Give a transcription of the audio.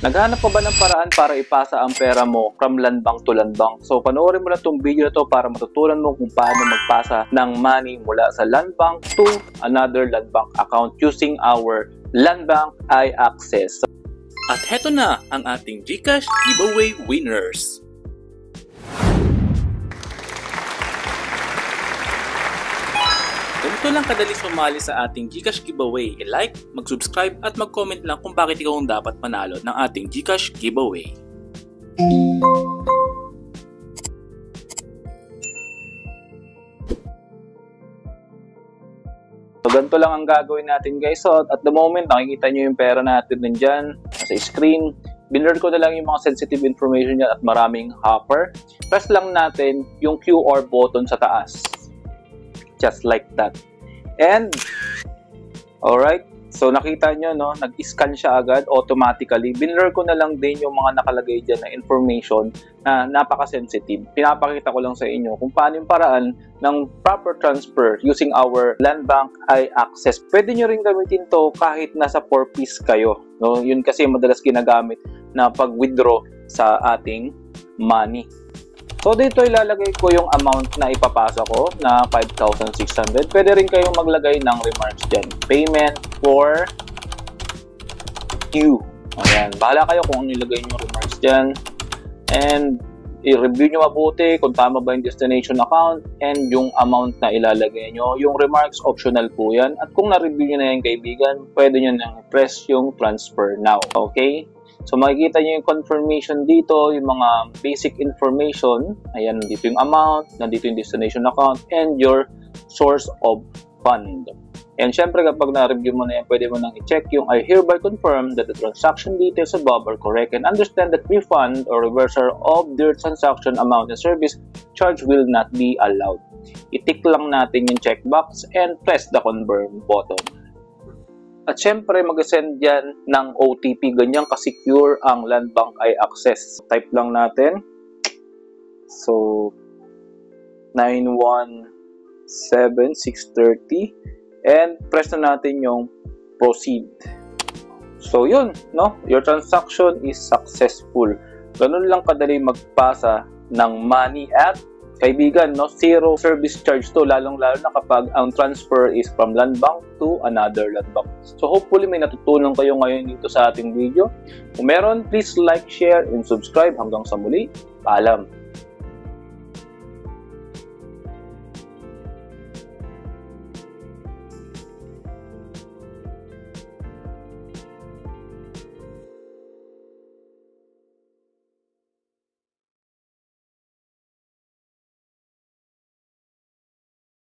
Naghanap pa ba ng paraan para ipasa ang pera mo from land bank to land bank? So panoorin mo lang itong video na to para matutunan mo kung paano magpasa ng money mula sa land bank to another land bank account using our land bank iAccess. At heto na ang ating GCash giveaway winners. Ganito lang kadali sumali sa ating GCash giveaway. I-like, mag-subscribe at mag-comment lang kung bakit ikaw ang dapat manalo ng ating GCash giveaway. So ganito lang ang gagawin natin guys. So at the moment nakikita nyo yung pera natin nandyan sa screen. Binur ko na lang yung mga sensitive information niya at maraming hopper. Press lang natin yung QR button sa taas. Just like that. And, alright. So, nakita nyo, no? Nag-scan siya agad automatically. Binur ko na lang din yung mga nakalagay dyan na information na napaka-sensitive. Pinapakita ko lang sa inyo kung paano yung paraan ng proper transfer using our land bank iAccess. Pwede nyo rin gamitin to kahit nasa 4-piece kayo. No? Yun kasi madalas ginagamit na pag-withdraw sa ating money. So, dito ilalagay ko yung amount na ipapasa ko na 5,600. Pwede rin kayong maglagay ng remarks dyan. Payment for you. Ayan. Bahala kayo kung ano ilagay nyo remarks dyan. And, i-review nyo mabuti kung tama ba yung destination account and yung amount na ilalagay nyo. Yung remarks, optional po yan. At kung na-review nyo na yung kaibigan, pwede nyo nang press yung transfer now. Okay? So, makikita nyo yung confirmation dito, yung mga basic information. Ayan, nandito yung amount, nandito yung destination account, and your source of fund. And syempre, kapag na-review mo na yan, pwede mo nang i-check yung I hereby confirm that the transaction details above are correct and understand that refund or reversal of their transaction amount and service charge will not be allowed. I-tick lang natin yung checkbox and press the confirm button. At syempre, mag-send yan ng OTP. Ganyan ka-secure ang land bank iAccess. Type lang natin. So, 917630. And press na natin yung proceed. So, yun. No? Your transaction is successful. Ganun lang kadali magpasa ng money at kaibigan, no, zero service charge to, lalong-lalo na kapag ang transfer is from land bank to another land bank. So hopefully may natutunan kayo ngayon dito sa ating video. Kung meron, please like, share, and subscribe. Hanggang sa muli, paalam!